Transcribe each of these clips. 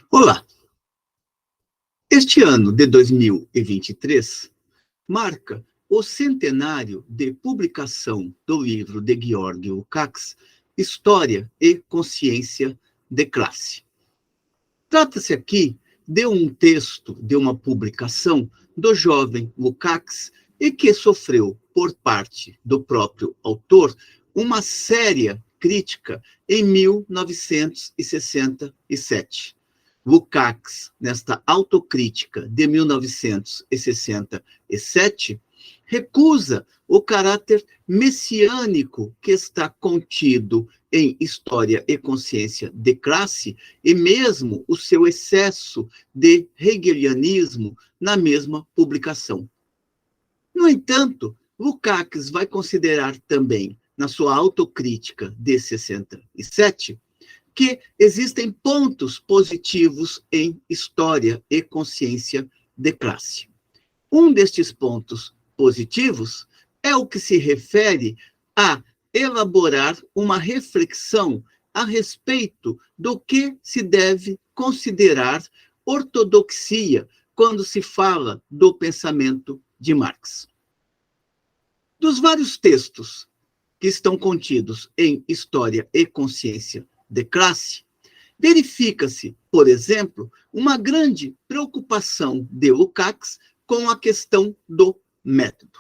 Olá! Este ano de 2023 marca o centenário de publicação do livro de Georg Lukács, História e Consciência de Classe. Trata-se aqui de um texto, de uma publicação do jovem Lukács e que sofreu, por parte do próprio autor, uma séria crítica em 1967. Lukács, nesta autocrítica de 1967, recusa o caráter messiânico que está contido em História e Consciência de Classe e mesmo o seu excesso de hegelianismo na mesma publicação. No entanto, Lukács vai considerar também, na sua autocrítica de 67, que existem pontos positivos em História e Consciência de Classe. Um destes pontos positivos é o que se refere a elaborar uma reflexão a respeito do que se deve considerar ortodoxia quando se fala do pensamento de Marx. Dos vários textos que estão contidos em História e Consciência de Classe, verifica-se, por exemplo, uma grande preocupação de Lukács com a questão do método.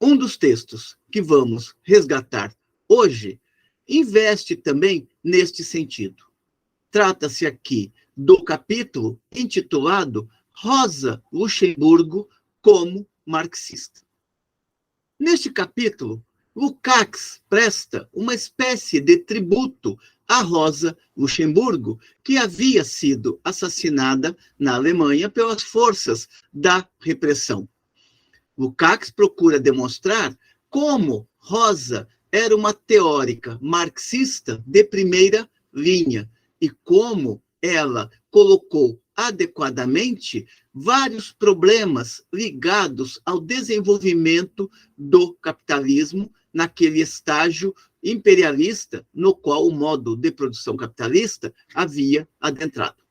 Um dos textos que vamos resgatar hoje investe também neste sentido. Trata-se aqui do capítulo intitulado Rosa Luxemburgo como marxista. Neste capítulo, Lukács presta uma espécie de tributo a Rosa Luxemburgo, que havia sido assassinada na Alemanha pelas forças da repressão. Lukács procura demonstrar como Rosa era uma teórica marxista de primeira linha e como ela colocou adequadamente vários problemas ligados ao desenvolvimento do capitalismo naquele estágio imperialista no qual o modo de produção capitalista havia adentrado.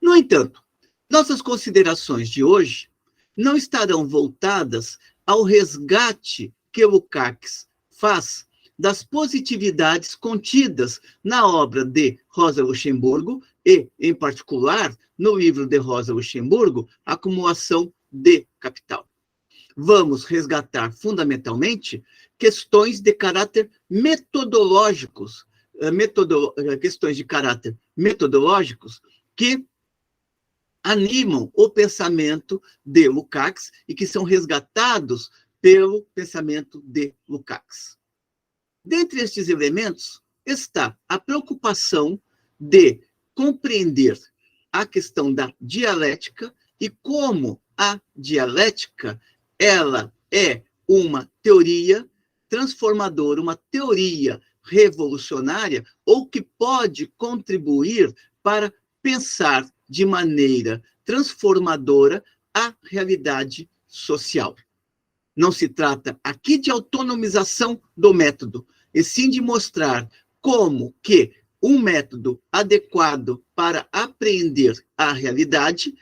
No entanto, nossas considerações de hoje não estarão voltadas ao resgate que Lukács faz das positividades contidas na obra de Rosa Luxemburgo e, em particular, no livro de Rosa Luxemburgo, Acumulação de Capital. Vamos resgatar, fundamentalmente, questões de caráter metodológicos, questões de caráter metodológicos que animam o pensamento de Lukács e que são resgatados pelo pensamento de Lukács. Dentre estes elementos está a preocupação de compreender a questão da dialética e como a dialética ela é uma teoria transformadora, uma teoria revolucionária ou que pode contribuir para pensar de maneira transformadora a realidade social. Não se trata aqui de autonomização do método, e sim de mostrar como que um método adequado para apreender a realidade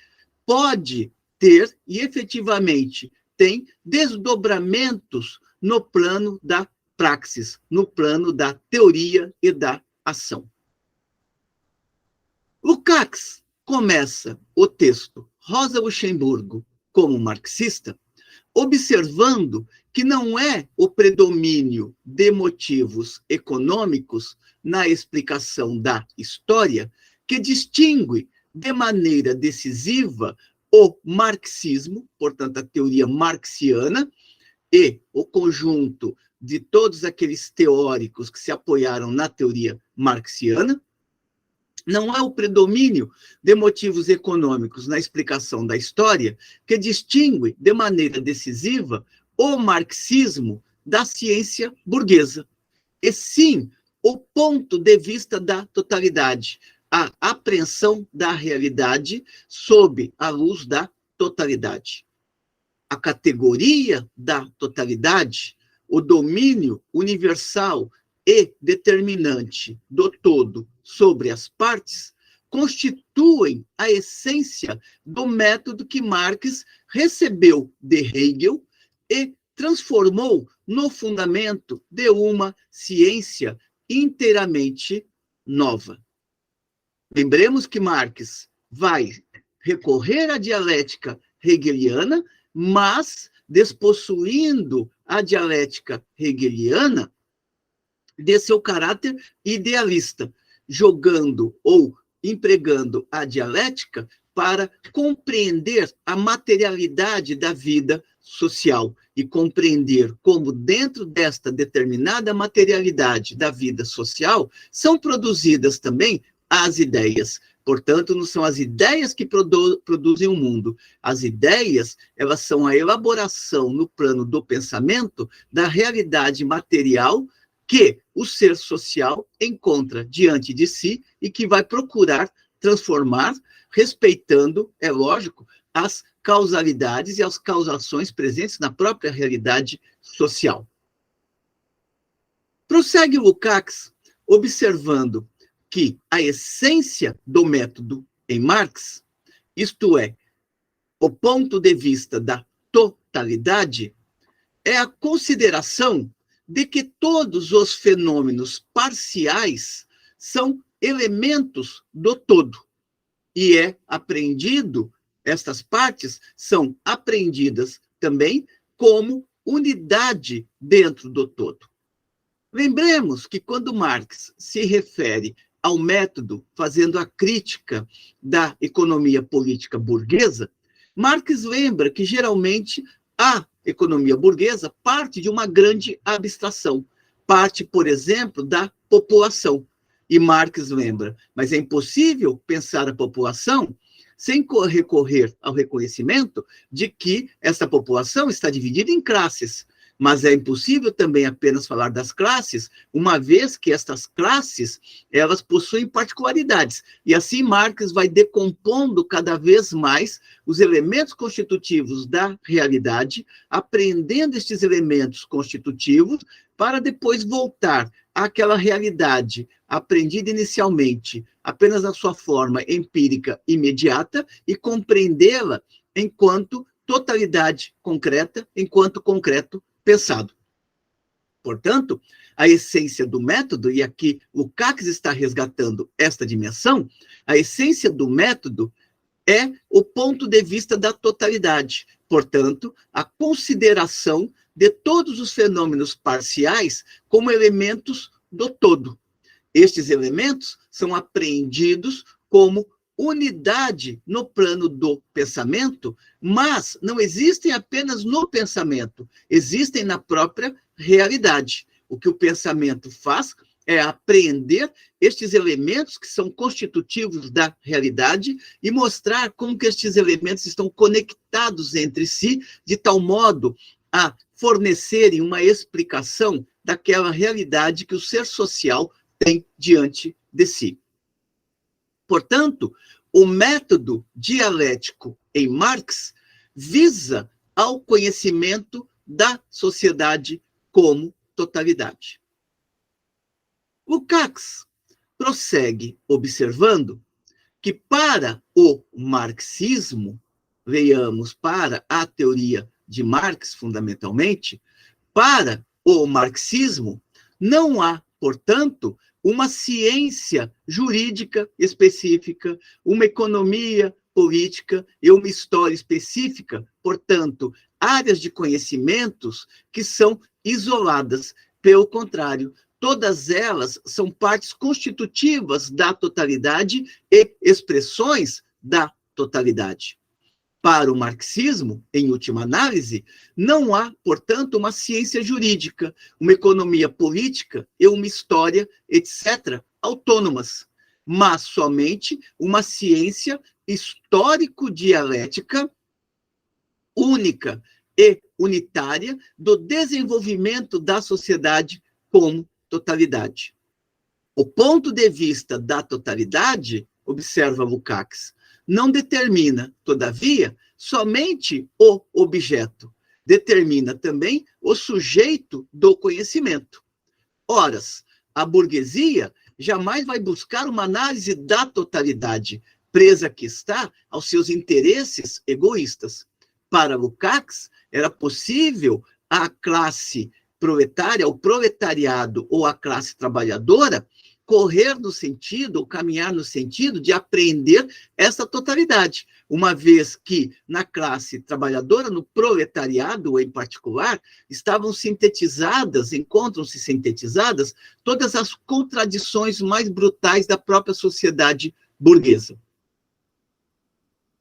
pode ter, e efetivamente tem, desdobramentos no plano da praxis, no plano da teoria e da ação. Lukács começa o texto Rosa Luxemburgo como marxista, observando que não é o predomínio de motivos econômicos na explicação da história que distingue de maneira decisiva o marxismo, portanto, a teoria marxiana, e o conjunto de todos aqueles teóricos que se apoiaram na teoria marxiana. Não é o predomínio de motivos econômicos na explicação da história que distingue de maneira decisiva o marxismo da ciência burguesa, e sim o ponto de vista da totalidade, a apreensão da realidade sob a luz da totalidade. A categoria da totalidade, o domínio universal e determinante do todo sobre as partes, constituem a essência do método que Marx recebeu de Hegel e transformou no fundamento de uma ciência inteiramente nova. Lembremos que Marx vai recorrer à dialética hegeliana, mas despossuindo a dialética hegeliana de seu caráter idealista, jogando ou empregando a dialética para compreender a materialidade da vida social e compreender como, dentro desta determinada materialidade da vida social, são produzidas também as ideias. Portanto, não são as ideias que produzem o mundo. As ideias, elas são a elaboração no plano do pensamento da realidade material que o ser social encontra diante de si e que vai procurar transformar, respeitando, é lógico, as causalidades e as causações presentes na própria realidade social. Prossegue Lukács observando que a essência do método em Marx, isto é, o ponto de vista da totalidade, é a consideração de que todos os fenômenos parciais são elementos do todo, e é aprendido, estas partes são aprendidas também como unidade dentro do todo. Lembremos que quando Marx se refere ao método fazendo a crítica da economia política burguesa, Marx lembra que geralmente a economia burguesa parte de uma grande abstração, parte, por exemplo, da população. E Marx lembra, mas é impossível pensar a população sem recorrer ao reconhecimento de que essa população está dividida em classes. Mas é impossível também apenas falar das classes, uma vez que estas classes, elas possuem particularidades. E assim Marx vai decompondo cada vez mais os elementos constitutivos da realidade, apreendendo estes elementos constitutivos, para depois voltar àquela realidade aprendida inicialmente apenas na sua forma empírica imediata e compreendê-la enquanto totalidade concreta, enquanto concreto pensado. Portanto, a essência do método, e aqui Lukács está resgatando esta dimensão, a essência do método é o ponto de vista da totalidade. Portanto, a consideração de todos os fenômenos parciais como elementos do todo. Estes elementos são apreendidos como unidade no plano do pensamento, mas não existem apenas no pensamento, existem na própria realidade. O que o pensamento faz é apreender estes elementos que são constitutivos da realidade e mostrar como que estes elementos estão conectados entre si, de tal modo a fornecerem uma explicação daquela realidade que o ser social tem diante de si. Portanto, o método dialético em Marx visa ao conhecimento da sociedade como totalidade. Lukács prossegue observando que para o marxismo, vejamos para a teoria de Marx fundamentalmente, para o marxismo não há, portanto, uma ciência jurídica específica, uma economia política e uma história específica, portanto, áreas de conhecimentos que são isoladas. Pelo contrário, todas elas são partes constitutivas da totalidade e expressões da totalidade. Para o marxismo, em última análise, não há, portanto, uma ciência jurídica, uma economia política e uma história, etc., autônomas, mas somente uma ciência histórico-dialética única e unitária do desenvolvimento da sociedade como totalidade. O ponto de vista da totalidade, observa Lukács, não determina, todavia, somente o objeto, determina também o sujeito do conhecimento. Ora, a burguesia jamais vai buscar uma análise da totalidade, presa que está aos seus interesses egoístas. Para Lukács, era possível a classe proletária, o proletariado ou a classe trabalhadora correr no sentido, ou caminhar no sentido de apreender essa totalidade, uma vez que na classe trabalhadora, no proletariado em particular, encontram-se sintetizadas todas as contradições mais brutais da própria sociedade burguesa.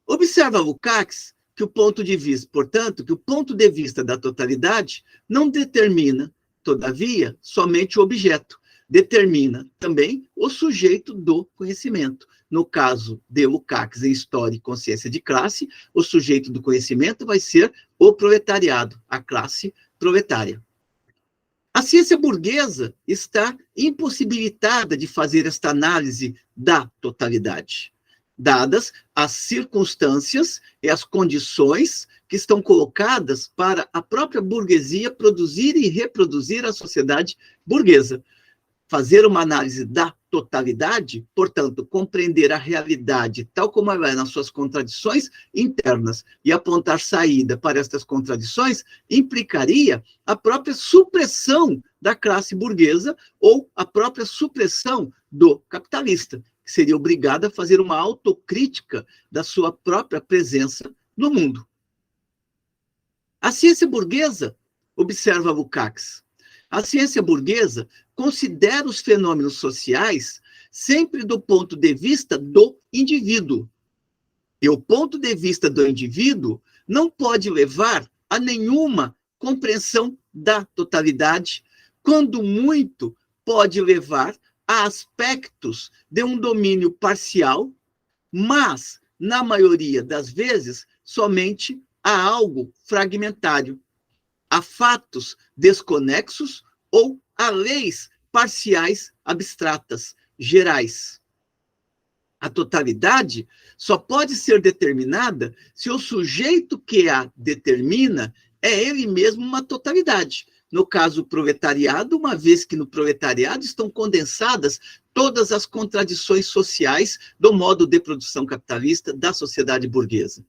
Observa Lukács que o ponto de vista, portanto, que o ponto de vista da totalidade não determina, todavia, somente o objeto, determina também o sujeito do conhecimento. No caso de Lukács, em História e Consciência de Classe, o sujeito do conhecimento vai ser o proletariado, a classe proletária. A ciência burguesa está impossibilitada de fazer esta análise da totalidade, dadas as circunstâncias e as condições que estão colocadas para a própria burguesia produzir e reproduzir a sociedade burguesa. Fazer uma análise da totalidade, portanto, compreender a realidade tal como ela é nas suas contradições internas e apontar saída para estas contradições, implicaria a própria supressão da classe burguesa ou a própria supressão do capitalista, que seria obrigado a fazer uma autocrítica da sua própria presença no mundo. A ciência burguesa, observa Lukács, a ciência burguesa considera os fenômenos sociais sempre do ponto de vista do indivíduo. E o ponto de vista do indivíduo não pode levar a nenhuma compreensão da totalidade, quando muito pode levar a aspectos de um domínio parcial, mas, na maioria das vezes, somente a algo fragmentário, a fatos desconexos ou a leis parciais abstratas, gerais. A totalidade só pode ser determinada se o sujeito que a determina é ele mesmo uma totalidade. No caso, o proletariado, uma vez que no proletariado estão condensadas todas as contradições sociais do modo de produção capitalista da sociedade burguesa.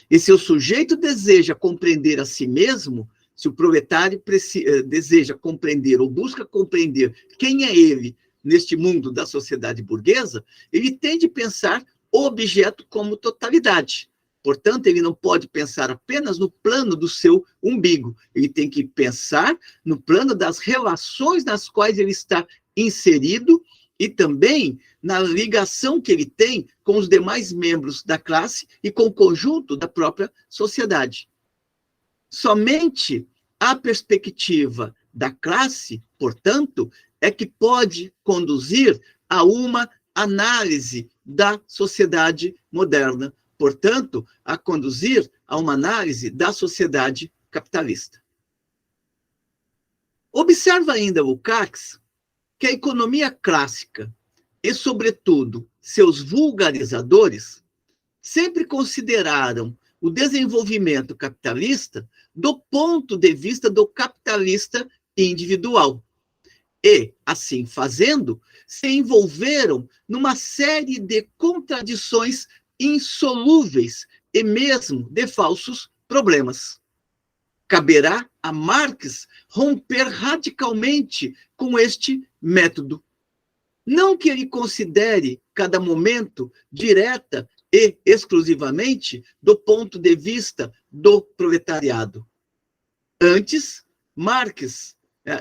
E se o sujeito deseja compreender a si mesmo, se o proletário deseja compreender ou busca compreender quem é ele neste mundo da sociedade burguesa, ele tem de pensar o objeto como totalidade. Portanto, ele não pode pensar apenas no plano do seu umbigo. Ele tem que pensar no plano das relações nas quais ele está inserido e também na ligação que ele tem com os demais membros da classe e com o conjunto da própria sociedade. Somente a perspectiva da classe, portanto, é que pode conduzir a uma análise da sociedade moderna, portanto, a conduzir a uma análise da sociedade capitalista. Observa ainda Lukács que a economia clássica e, sobretudo, seus vulgarizadores sempre consideraram o desenvolvimento capitalista do ponto de vista do capitalista individual. E, assim fazendo, se envolveram numa série de contradições insolúveis e mesmo de falsos problemas. Caberá a Marx romper radicalmente com este método. Não que ele considere cada momento direta e exclusivamente do ponto de vista do proletariado. Antes, Marx,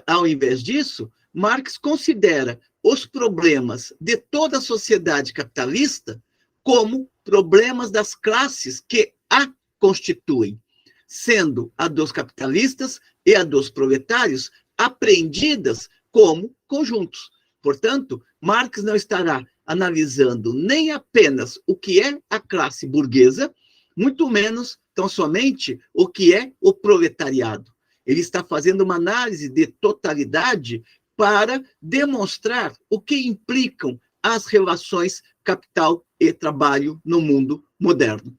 ao invés disso, Marx considera os problemas de toda a sociedade capitalista como problemas das classes que a constituem, sendo a dos capitalistas e a dos proletários apreendidas como conjuntos. Portanto, Marx não estará analisando nem apenas o que é a classe burguesa, muito menos, tão somente, o que é o proletariado. Ele está fazendo uma análise de totalidade para demonstrar o que implicam as relações capital e trabalho no mundo moderno.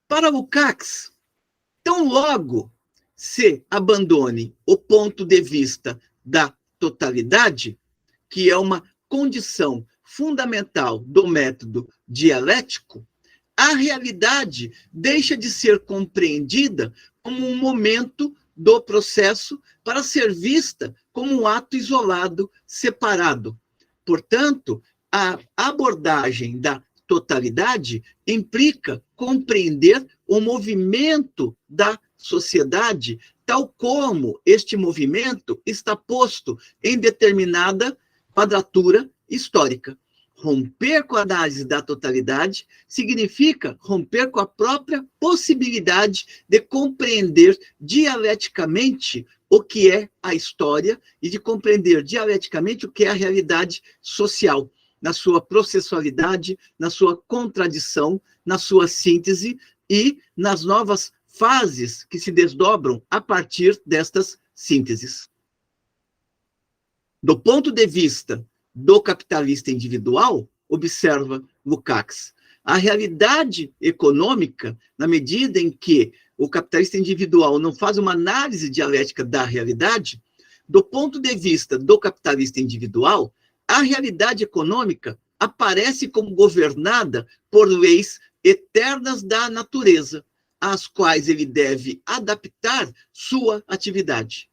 Para Lukács, tão logo se abandone o ponto de vista da totalidade, que é uma condição fundamental do método dialético, a realidade deixa de ser compreendida como um momento do processo para ser vista como um ato isolado, separado. Portanto, a abordagem da totalidade implica compreender o movimento da sociedade, tal como este movimento está posto em determinada quadratura histórica. Romper com a análise da totalidade significa romper com a própria possibilidade de compreender dialeticamente o que é a história e de compreender dialeticamente o que é a realidade social, na sua processualidade, na sua contradição, na sua síntese e nas novas fases que se desdobram a partir destas sínteses. Do ponto de vista do capitalista individual, observa Lukács, a realidade econômica, na medida em que o capitalista individual não faz uma análise dialética da realidade, do ponto de vista do capitalista individual, a realidade econômica aparece como governada por leis eternas da natureza, às quais ele deve adaptar sua atividade.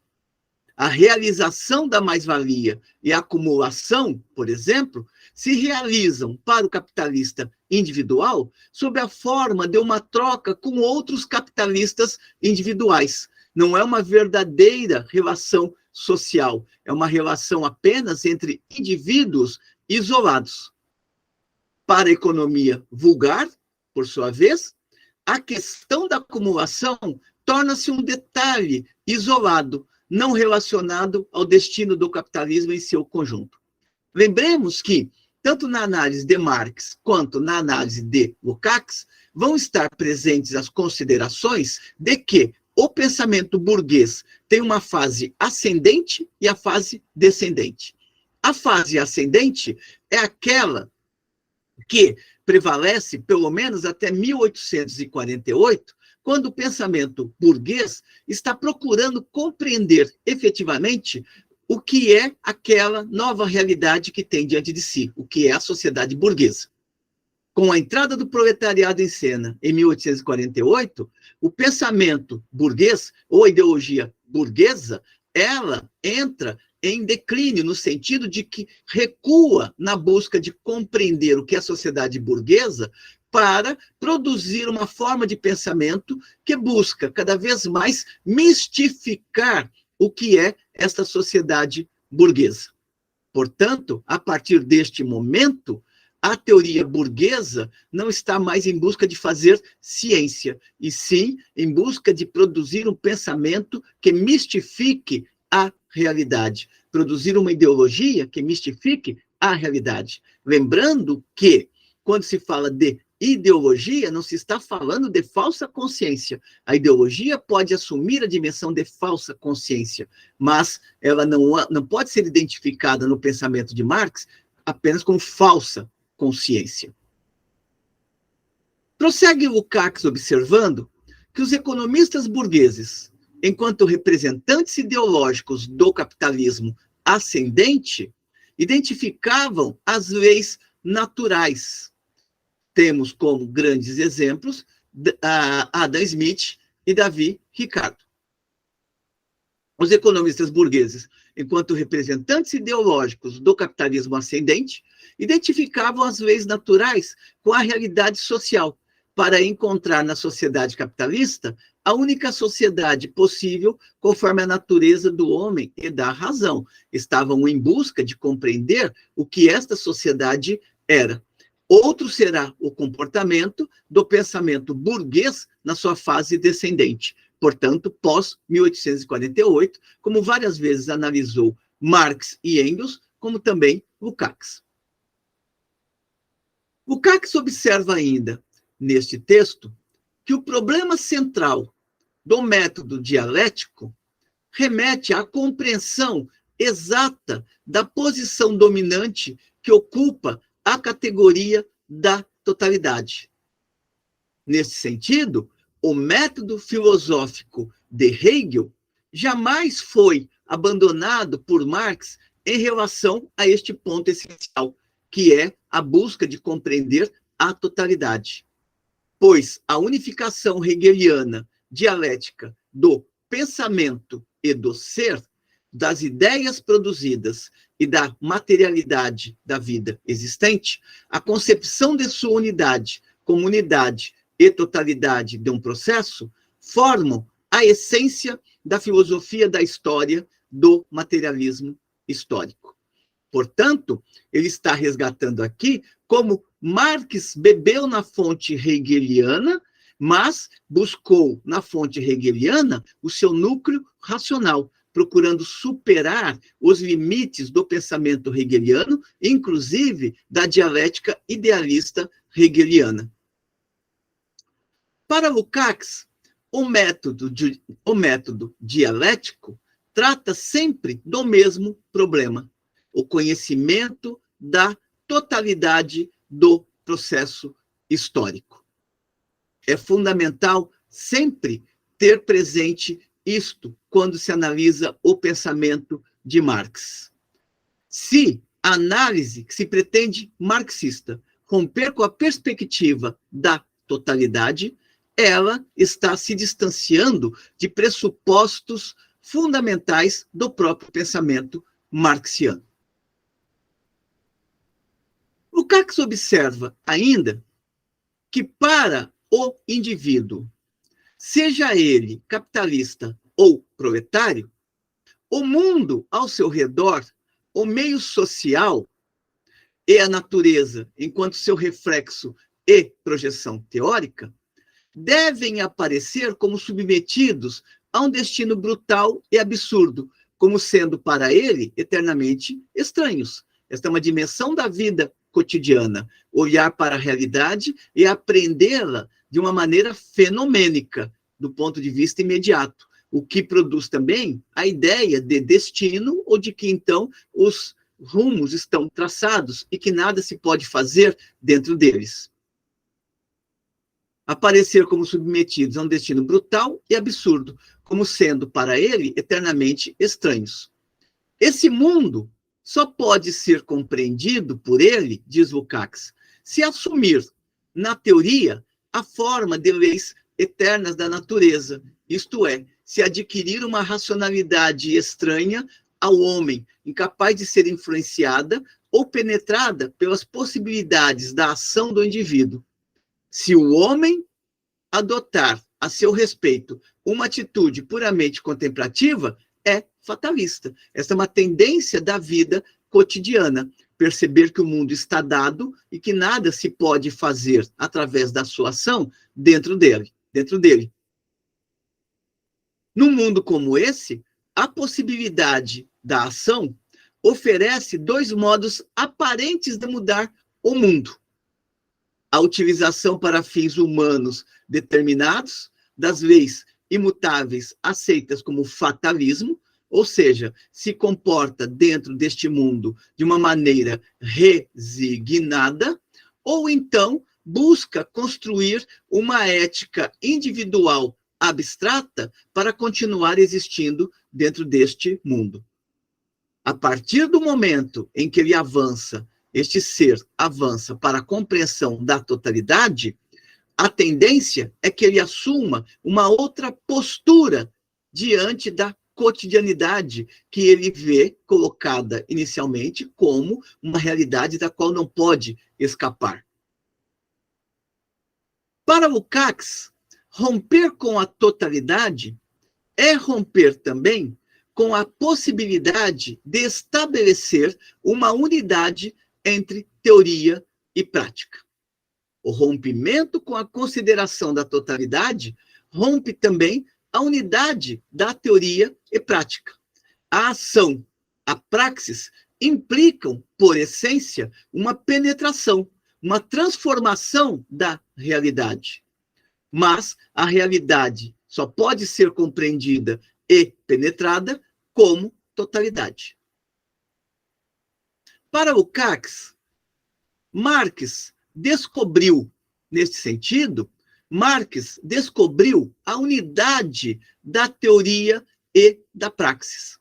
A realização da mais-valia e a acumulação, por exemplo, se realizam para o capitalista individual sob a forma de uma troca com outros capitalistas individuais. Não é uma verdadeira relação social, é uma relação apenas entre indivíduos isolados. Para a economia vulgar, por sua vez, a questão da acumulação torna-se um detalhe isolado, não relacionado ao destino do capitalismo em seu conjunto. Lembremos que, tanto na análise de Marx quanto na análise de Lukács, vão estar presentes as considerações de que o pensamento burguês tem uma fase ascendente e a fase descendente. A fase ascendente é aquela que prevalece, pelo menos até 1848, quando o pensamento burguês está procurando compreender efetivamente o que é aquela nova realidade que tem diante de si, o que é a sociedade burguesa. Com a entrada do proletariado em cena em 1848, o pensamento burguês, ou a ideologia burguesa, ela entra em declínio, no sentido de que recua na busca de compreender o que é a sociedade burguesa para produzir uma forma de pensamento que busca cada vez mais mistificar o que é esta sociedade burguesa. Portanto, a partir deste momento, a teoria burguesa não está mais em busca de fazer ciência, e sim em busca de produzir um pensamento que mistifique a realidade, produzir uma ideologia que mistifique a realidade. Lembrando que, quando se fala de ideologia, não se está falando de falsa consciência. A ideologia pode assumir a dimensão de falsa consciência, mas ela não pode ser identificada no pensamento de Marx apenas como falsa consciência. Prossegue Lukács observando que os economistas burgueses, enquanto representantes ideológicos do capitalismo ascendente, identificavam as leis naturais. Temos como grandes exemplos Adam Smith e Davi Ricardo. Os economistas burgueses, enquanto representantes ideológicos do capitalismo ascendente, identificavam as leis naturais com a realidade social, para encontrar na sociedade capitalista a única sociedade possível conforme a natureza do homem e da razão. Estavam em busca de compreender o que esta sociedade era. Outro será o comportamento do pensamento burguês na sua fase descendente, portanto, pós-1848, como várias vezes analisou Marx e Engels, como também Lukács. Lukács observa ainda, neste texto, que o problema central do método dialético remete à compreensão exata da posição dominante que ocupa a categoria da totalidade. Nesse sentido, o método filosófico de Hegel jamais foi abandonado por Marx em relação a este ponto essencial, que é a busca de compreender a totalidade. Pois a unificação hegeliana dialética do pensamento e do ser, das ideias produzidas e da materialidade da vida existente, a concepção de sua unidade, comunidade e totalidade de um processo, formam a essência da filosofia da história do materialismo histórico. Portanto, ele está resgatando aqui como Marx bebeu na fonte hegeliana, mas buscou na fonte hegeliana o seu núcleo racional, procurando superar os limites do pensamento hegeliano, inclusive da dialética idealista hegeliana. Para Lukács, o método dialético trata sempre do mesmo problema, o conhecimento da totalidade do processo histórico. É fundamental sempre ter presente isto quando se analisa o pensamento de Marx. Se a análise que se pretende marxista romper com a perspectiva da totalidade, ela está se distanciando de pressupostos fundamentais do próprio pensamento marxiano. Lukács observa ainda que para o indivíduo, seja ele capitalista ou proletário, o mundo ao seu redor, o meio social e a natureza, enquanto seu reflexo e projeção teórica, devem aparecer como submetidos a um destino brutal e absurdo, como sendo para ele eternamente estranhos. Esta é uma dimensão da vida cotidiana, olhar para a realidade e aprendê-la de uma maneira fenomênica, do ponto de vista imediato, o que produz também a ideia de destino, ou de que, então, os rumos estão traçados e que nada se pode fazer dentro deles. Aparecer como submetidos a um destino brutal e absurdo, como sendo para ele eternamente estranhos. Esse mundo só pode ser compreendido por ele, diz Lukács, se assumir, na teoria, a forma de leis eternas da natureza, isto é, se adquirir uma racionalidade estranha ao homem, incapaz de ser influenciada ou penetrada pelas possibilidades da ação do indivíduo. Se o homem adotar a seu respeito uma atitude puramente contemplativa, é fatalista. Essa é uma tendência da vida cotidiana, perceber que o mundo está dado e que nada se pode fazer através da sua ação dentro dele. Num mundo como esse, a possibilidade da ação oferece dois modos aparentes de mudar o mundo: a utilização para fins humanos determinados das leis imutáveis aceitas como fatalismo, ou seja, se comporta dentro deste mundo de uma maneira resignada, ou então busca construir uma ética individual abstrata para continuar existindo dentro deste mundo. A partir do momento em que ele avança, este ser avança para a compreensão da totalidade, a tendência é que ele assuma uma outra postura diante da cotidianidade que ele vê colocada inicialmente como uma realidade da qual não pode escapar. Para Lukács, romper com a totalidade é romper também com a possibilidade de estabelecer uma unidade entre teoria e prática. O rompimento com a consideração da totalidade rompe também a unidade da teoria e prática. A ação, a praxis, implicam, por essência, uma penetração, uma transformação da realidade. Mas a realidade só pode ser compreendida e penetrada como totalidade. Para Lukács, Marx descobriu, nesse sentido, Marx descobriu a unidade da teoria e da praxis.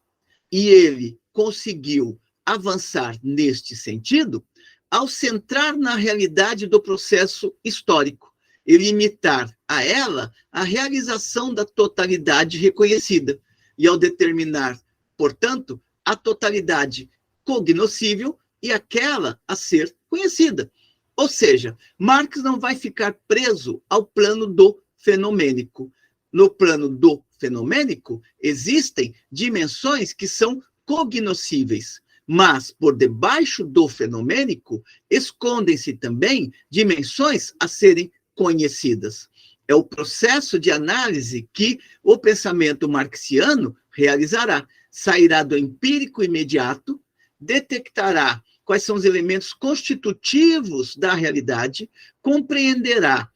E ele conseguiu avançar neste sentido ao centrar na realidade do processo histórico e limitar a ela a realização da totalidade reconhecida, e ao determinar, portanto, a totalidade cognoscível e aquela a ser conhecida. Ou seja, Marx não vai ficar preso ao plano do fenomênico. No plano do fenomênico, existem dimensões que são cognoscíveis, mas por debaixo do fenomênico escondem-se também dimensões a serem conhecidas. É o processo de análise que o pensamento marxiano realizará. Sairá do empírico imediato, detectará quais são os elementos constitutivos da realidade, compreenderá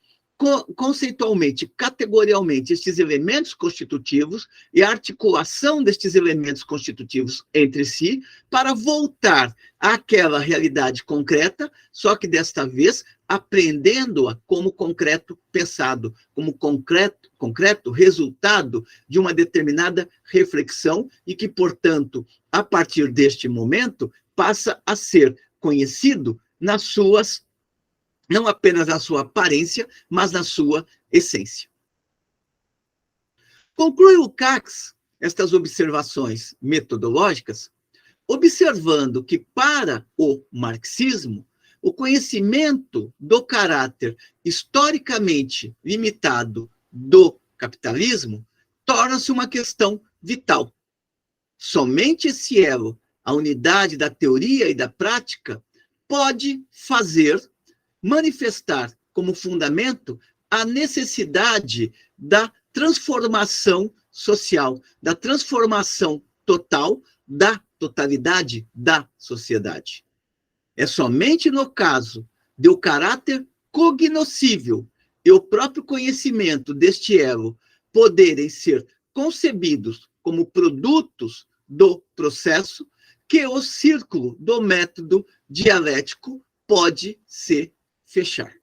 conceitualmente, categorialmente, estes elementos constitutivos e a articulação destes elementos constitutivos entre si para voltar àquela realidade concreta, só que desta vez apreendendo-a como concreto pensado, como concreto resultado de uma determinada reflexão e que, portanto, a partir deste momento, passa a ser conhecido nas suas, não apenas na sua aparência, mas na sua essência. Conclui Lukács estas observações metodológicas, observando que, para o marxismo, o conhecimento do caráter historicamente limitado do capitalismo torna-se uma questão vital. Somente esse elo, a unidade da teoria e da prática, pode manifestar como fundamento a necessidade da transformação social, da transformação total da totalidade da sociedade. É somente no caso do caráter cognoscível e o próprio conhecimento deste elo poderem ser concebidos como produtos do processo que o círculo do método dialético pode se fechar.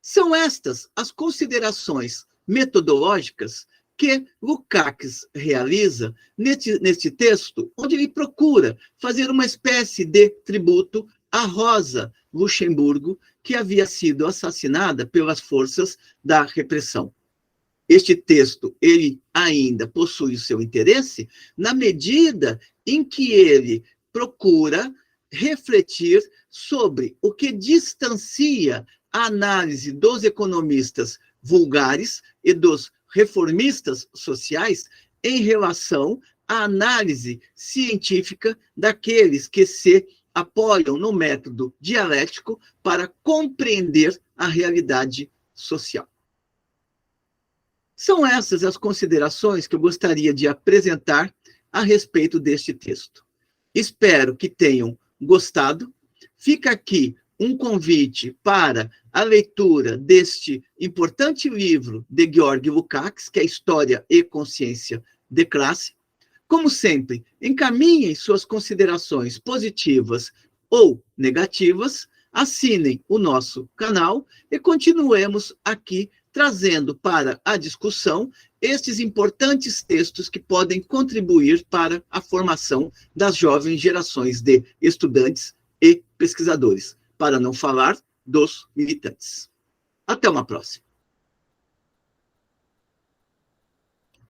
São estas as considerações metodológicas que Lukács realiza neste texto, onde ele procura fazer uma espécie de tributo a Rosa Luxemburgo, que havia sido assassinada pelas forças da repressão. Este texto, ele ainda possui o seu interesse na medida em que ele procura refletir sobre o que distancia a análise dos economistas vulgares e dos reformistas sociais em relação à análise científica daqueles que se apoiam no método dialético para compreender a realidade social. São essas as considerações que eu gostaria de apresentar a respeito deste texto. Espero que tenham gostado. Fica aqui um convite para a leitura deste importante livro de Georg Lukács, que é História e Consciência de Classe. Como sempre, encaminhem suas considerações positivas ou negativas, assinem o nosso canal e continuemos aqui trazendo para a discussão estes importantes textos que podem contribuir para a formação das jovens gerações de estudantes e pesquisadores, para não falar dos militantes. Até uma próxima.